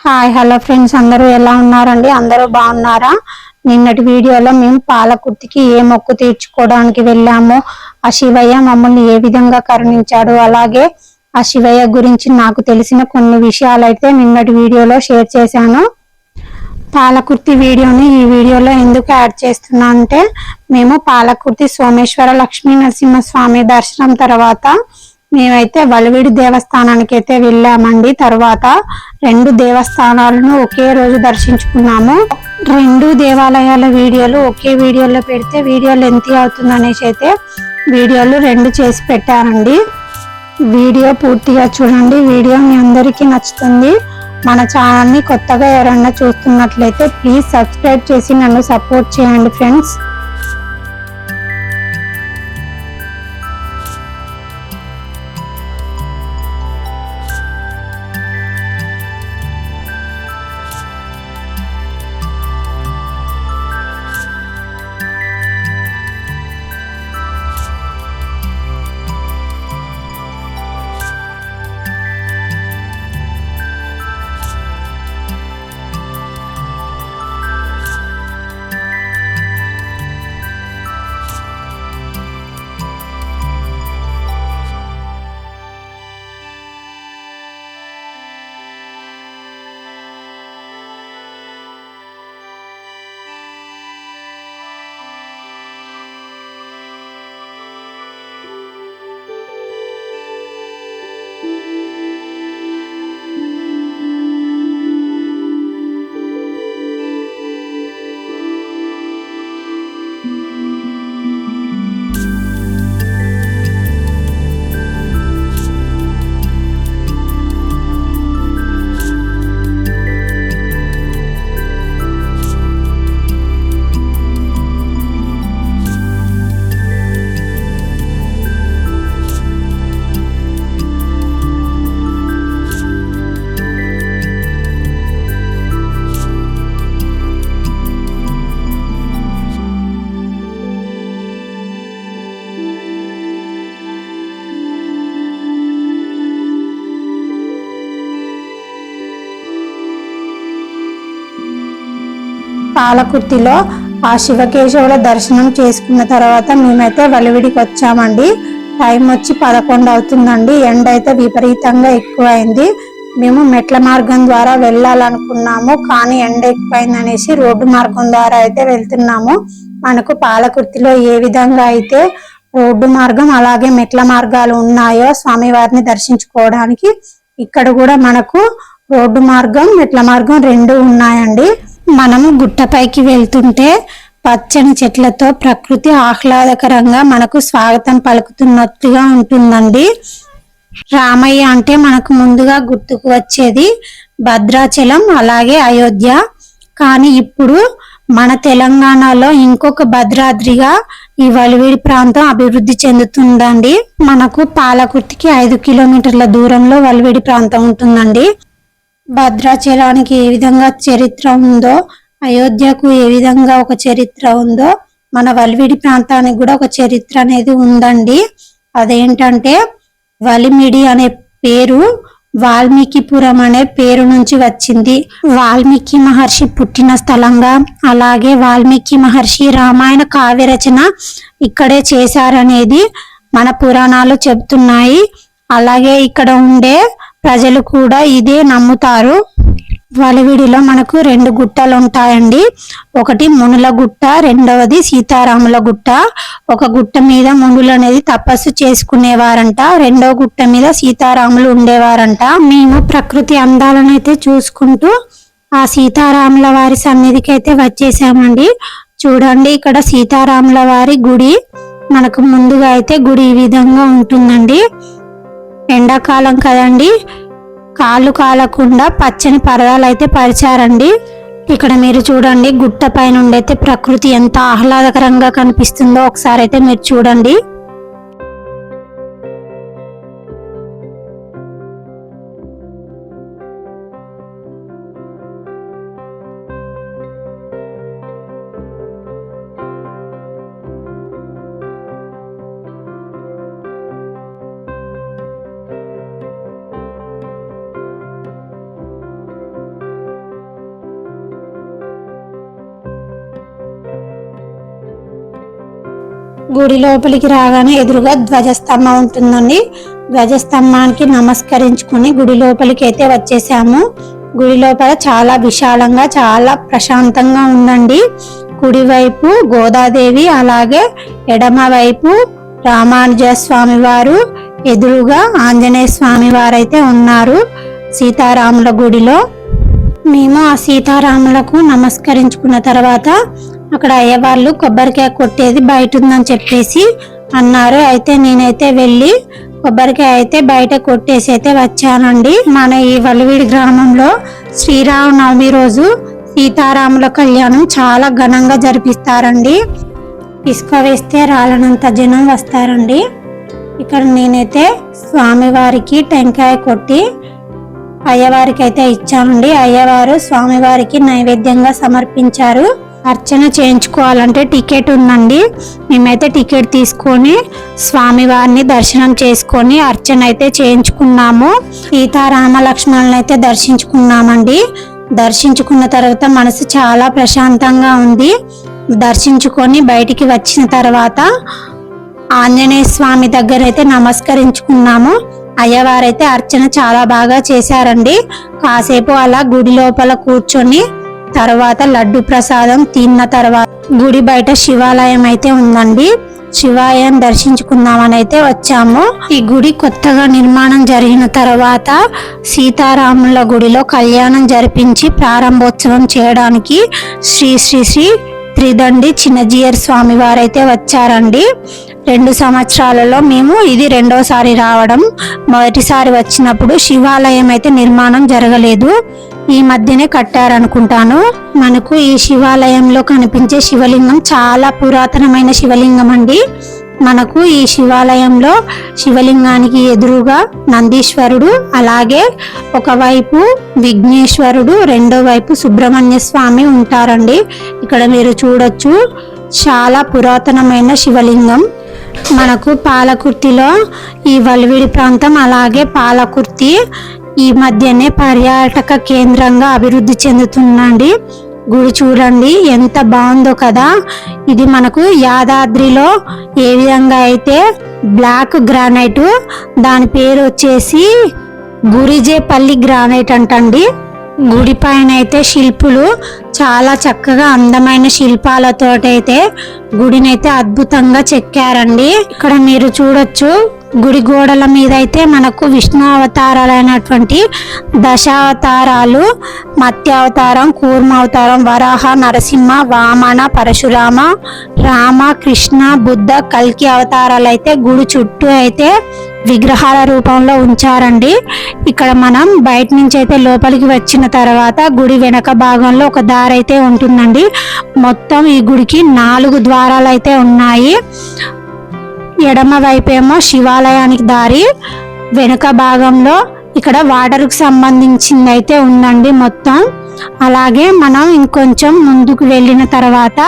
Hi hello friends, అందరూ ఎలా ఉన్నారండి? అందరూ బాగున్నారా? నిన్నటి వీడియోలో మేము పాలకుర్తికి ఏ మొక్కు తీర్చుకోవడానికి వెళ్ళామో, ఆ శివయ్య మమ్మల్ని ఏ విధంగా కరుణించాడు, అలాగే ఆ శివయ్య గురించి నాకు తెలిసిన కొన్ని విషయాలు అయితే నిన్నటి వీడియోలో షేర్ చేశాను. పాలకుర్తి వీడియోని ఈ వీడియోలో ఎందుకు యాడ్ చేస్తున్నా అంటే, మేము పాలకుర్తి సోమేశ్వర లక్ష్మీ నరసింహస్వామి దర్శనం తర్వాత మేమైతే వలివిడి దేవస్థానానికి అయితే వెళ్ళామండి. తర్వాత రెండు దేవస్థానాలను ఒకే రోజు దర్శించుకున్నాము. రెండు దేవాలయాల వీడియోలు ఒకే వీడియోలో పెడితే వీడియో లెంత్ అవుతుంది అనేసి అయితే వీడియోలు రెండు చేసి పెట్టానండి. వీడియో పూర్తిగా చూడండి. వీడియో మీ అందరికీ నచ్చుతుంది. మన ఛానల్ని కొత్తగా ఎవరైనా చూస్తున్నట్లయితే ప్లీజ్ సబ్స్క్రైబ్ చేసి నన్ను సపోర్ట్ చేయండి ఫ్రెండ్స్. పాలకుర్తిలో ఆ శివకేశవుల దర్శనం చేసుకున్న తర్వాత మేమైతే వలివిడికి వచ్చామండి. టైం వచ్చి 11 అవుతుందండి. ఎండ అయితే విపరీతంగా ఎక్కువైంది. మేము మెట్ల మార్గం ద్వారా వెళ్ళాలనుకున్నాము, కానీ ఎండ ఎక్కువైంది అనేసి రోడ్డు మార్గం ద్వారా అయితే వెళ్తున్నాము. మనకు పాలకుర్తిలో ఏ విధంగా అయితే రోడ్డు మార్గం అలాగే మెట్ల మార్గాలు ఉన్నాయో స్వామివారిని దర్శించుకోవడానికి, ఇక్కడ కూడా మనకు రోడ్డు మార్గం మెట్ల మార్గం రెండు ఉన్నాయండి. మనము గుట్టపైకి వెళ్తుంటే పచ్చని చెట్లతో ప్రకృతి ఆహ్లాదకరంగా మనకు స్వాగతం పలుకుతున్నట్టుగా ఉంటుందండి. రామయ్య అంటే మనకు ముందుగా గుర్తుకు వచ్చేది భద్రాచలం అలాగే అయోధ్య. కానీ ఇప్పుడు మన తెలంగాణలో ఇంకొక భద్రాద్రిగా ఈ వలివిడి ప్రాంతం అభివృద్ధి చెందుతుందండి. మనకు పాలకుర్తికి 5 కిలోమీటర్ల దూరంలో వలివిడి ప్రాంతం ఉంటుందండి. భద్రాచలానికి ఏ విధంగా చరిత్ర ఉందో, అయోధ్యకు ఏ విధంగా ఒక చరిత్ర ఉందో, మన వలివిడి ప్రాంతానికి కూడా ఒక చరిత్ర అనేది ఉందండి. అదేంటంటే వలిమిడి అనే పేరు వాల్మీకిపురం అనే పేరు నుంచి వచ్చింది. వాల్మీకి మహర్షి పుట్టిన స్థలంగా, అలాగే వాల్మీకి మహర్షి రామాయణ కావ్య రచన ఇక్కడే చేశారనేది మన పురాణాలు చెబుతున్నాయి. అలాగే ఇక్కడ ఉండే ప్రజలు కూడా ఇదే నమ్ముతారు. వలివిడిలో మనకు 2 గుట్టలు ఉంటాయండి. ఒకటి మునుల గుట్ట, రెండవది సీతారాముల గుట్ట. ఒక గుట్ట మీద మునులు అనేది తపస్సు చేసుకునేవారంట, రెండవ గుట్ట మీద సీతారాములు ఉండేవారంట. మేము ప్రకృతి అందాలను అయితే చూసుకుంటూ ఆ సీతారాముల వారి సన్నిధికి అయితే వచ్చేసామండి. చూడండి, ఇక్కడ సీతారాముల వారి గుడి మనకు ముందుగా అయితే గుడి ఈ విధంగా ఉంటుందండి. ఎండాకాలం కదండి, కాళ్ళు కాలకుండా పచ్చని పరదాలు అయితే పరిచారండి. ఇక్కడ మీరు చూడండి, గుట్ట పైన అయితే ప్రకృతి ఎంత ఆహ్లాదకరంగా కనిపిస్తుందో ఒకసారి అయితే మీరు చూడండి. గుడి లోపలికి రాగానే ఎదురుగా ధ్వజస్తంభం ఉంటుందండి. ధ్వజస్తంభానికి నమస్కరించుకుని గుడి లోపలికి అయితే వచ్చేసాము. గుడి లోపల చాలా విశాలంగా చాలా ప్రశాంతంగా ఉందండి. కుడి వైపు గోదాదేవి, అలాగే ఎడమ వైపు రామానుజ స్వామి వారు, ఎదురుగా ఆంజనేయ స్వామి వారైతే ఉన్నారు సీతారాముల గుడిలో. మేము ఆ సీతారాములకు నమస్కరించుకున్న తర్వాత అక్కడ అయ్యవాళ్ళు కొబ్బరికాయ కొట్టేది బయట ఉందని చెప్పేసి అన్నారు. అయితే నేనైతే వెళ్ళి కొబ్బరికాయ అయితే బయట కొట్టేసి అయితే వచ్చానండి. మన ఈ వలివిడి గ్రామంలో శ్రీరామనవమి రోజు సీతారాముల కళ్యాణం చాలా ఘనంగా జరిపిస్తారండి. ఇసుక వేస్తే రాలనంత జనం వస్తారండి. ఇక్కడ నేనైతే స్వామివారికి టెంకాయ కొట్టి అయ్యవారికి అయితే ఇచ్చానండి. అయ్యవారు స్వామివారికి నైవేద్యంగా సమర్పించారు. అర్చన చేయించుకోవాలంటే టికెట్ ఉందండి. మేమైతే టికెట్ తీసుకొని స్వామివారిని దర్శనం చేసుకొని అర్చన అయితే చేయించుకున్నాము. సీతారామ లక్ష్మణులను అయితే దర్శించుకున్నామండి. దర్శించుకున్న తర్వాత మనసు చాలా ప్రశాంతంగా ఉంది. దర్శించుకొని బయటికి వచ్చిన తర్వాత ఆంజనేయ స్వామి దగ్గర అయితే నమస్కరించుకున్నాము. అయ్యవారైతే అర్చన చాలా బాగా చేశారండి. కాసేపు అలా గుడి లోపల కూర్చొని తర్వాత లడ్డు ప్రసాదం తిన్న తర్వాత గుడి బయట శివాలయం అయితే ఉందండి. శివాలయం దర్శించుకుందామని అయితే వచ్చాము. ఈ గుడి కొత్తగా నిర్మాణం జరిగిన తర్వాత సీతారాముల గుడిలో కళ్యాణం జరిపించి ప్రారంభోత్సవం చేయడానికి శ్రీ శ్రీ శ్రీ త్రిదండి చిన్నజీయర్ స్వామి వారైతే వచ్చారండి. 2 సంవత్సరాలలో మేము ఇది రెండోసారి రావడం. మొదటిసారి వచ్చినప్పుడు శివాలయం అయితే నిర్మాణం జరగలేదు, ఈ మధ్యనే కట్టారనుకుంటాను. మనకు ఈ శివాలయంలో కనిపించే శివలింగం చాలా పురాతనమైన శివలింగం అండి. మనకు ఈ శివాలయంలో శివలింగానికి ఎదురుగా నందీశ్వరుడు, అలాగే ఒకవైపు విఘ్నేశ్వరుడు, రెండో వైపు సుబ్రహ్మణ్య స్వామి ఉంటారండి. ఇక్కడ మీరు చూడొచ్చు, చాలా పురాతనమైన శివలింగం. మనకు పాలకుర్తిలో ఈ వలివిడి ప్రాంతం అలాగే పాలకుర్తి ఈ మధ్యనే పర్యాటక కేంద్రంగా అభివృద్ధి చెందుతుందండి. గుడి చూడండి ఎంత బాగుందో కదా. ఇది మనకు యాదాద్రిలో ఏ విధంగా అయితే బ్లాక్ గ్రానైట్, దాని పేరు వచ్చేసి గురిజేపల్లి గ్రానైట్ అంటండి. గుడి పైన అయితే శిల్పులు చాలా చక్కగా అందమైన శిల్పాలతోటైతే గుడినైతే అద్భుతంగా చెక్కారండి. ఇక్కడ మీరు చూడొచ్చు, గుడి గోడల మీద అయితే మనకు విష్ణు అవతారాలైనటువంటి దశావతారాలు, మత్స్యావతారం, కూర్మ అవతారం, వరాహ, నరసింహ, వామన, పరశురామ, రామ, కృష్ణ, బుద్ధ, కల్కి అవతారాలు అయితే గుడి చుట్టూ అయితే విగ్రహాల రూపంలో ఉంచారండి. ఇక్కడ మనం బయట నుంచి అయితే లోపలికి వచ్చిన తర్వాత గుడి వెనక భాగంలో ఒక దారి అయితే ఉంటుందండి. మొత్తం ఈ గుడికి 4 ద్వారాలు అయితే ఉన్నాయి. ఎడమ వైపేమో శివాలయానికి దారి, వెనుక భాగంలో ఇక్కడ వాటర్కి సంబంధించింది అయితే ఉందండి మొత్తం. అలాగే మనం ఇంకొంచెం ముందుకు వెళ్ళిన తర్వాత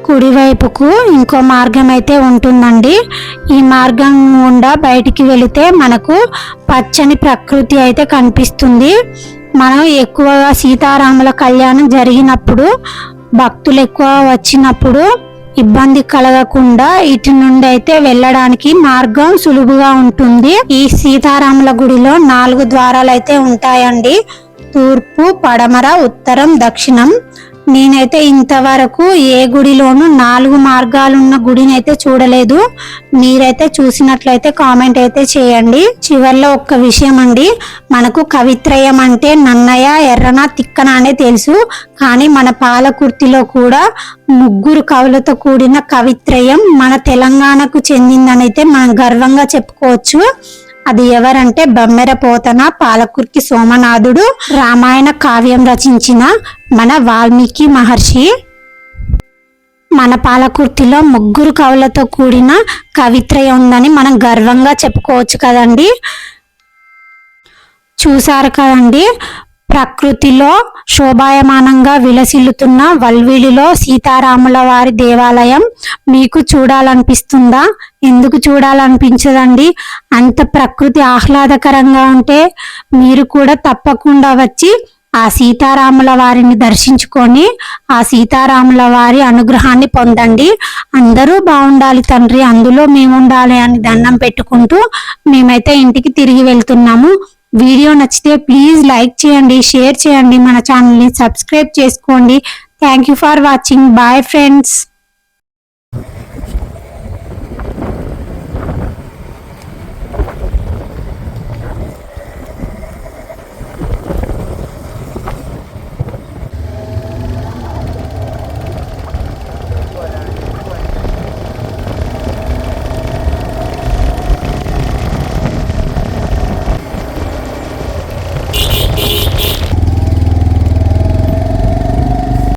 కుడివైపుకు ఇంకో మార్గం అయితే ఉంటుందండి. ఈ మార్గం గుండా బయటికి వెళితే మనకు పచ్చని ప్రకృతి అయితే కనిపిస్తుంది. మనం ఎక్కువగా సీతారాముల కళ్యాణం జరిగినప్పుడు భక్తులు ఎక్కువ వచ్చినప్పుడు ఇబ్బంది కలగకుండా ఇటు నుండి అయితే వెళ్ళడానికి మార్గం సులువుగా ఉంటుంది. ఈ సీతారాముల గుడిలో 4 ద్వారాలు అయితే ఉంటాయండి. తూర్పు, పడమర, ఉత్తరం, దక్షిణం. నేనైతే ఇంతవరకు ఏ గుడిలోనూ 4 మార్గాలున్న గుడిని అయితే చూడలేదు. మీరైతే చూసినట్లయితే కామెంట్ అయితే చేయండి. చివర్లో ఒక్క విషయం అండి, మనకు కవిత్రయం అంటే నన్నయ, ఎర్రన, తిక్కన అనే తెలుసు. కానీ మన పాలకుర్తిలో కూడా 3 కవులతో కూడిన కవిత్రయం మన తెలంగాణకు చెందిందని అయితే మనం గర్వంగా చెప్పుకోవచ్చు. అది ఎవరంటే బమ్మెర పోతన, పాలకుర్తి సోమనాథుడు, రామాయణ కావ్యం రచించిన మన వాల్మీకి మహర్షి. మన పాలకుర్తిలో 3 కవులతో కూడిన కవిత్రయం ఉందని మనం గర్వంగా చెప్పుకోవచ్చు కదండి. చూసారు కదండి, ప్రకృతిలో శోభాయమానంగా విలసిల్లుతున్న వల్విడిలో సీతారాముల వారి దేవాలయం మీకు చూడాలనిపిస్తుందా? ఎందుకు చూడాలనిపించదండి? అంత ప్రకృతి ఆహ్లాదకరంగా ఉంటే మీరు కూడా తప్పకుండా వచ్చి ఆ సీతారాముల వారిని దర్శించుకొని ఆ సీతారాముల వారి అనుగ్రహాన్ని పొందండి. అందరూ బాగుండాలి తండ్రి, అందులో మేము ఉండాలి అని దండం పెట్టుకుంటూ మేమైతే ఇంటికి తిరిగి వెళ్తున్నాము. వీడియో నచ్చితే ప్లీజ్ లైక్ చేయండి, షేర్ చేయండి, మన ఛానల్ని సబ్స్క్రైబ్ చేసుకోండి. Thank you for watching. Bye friends.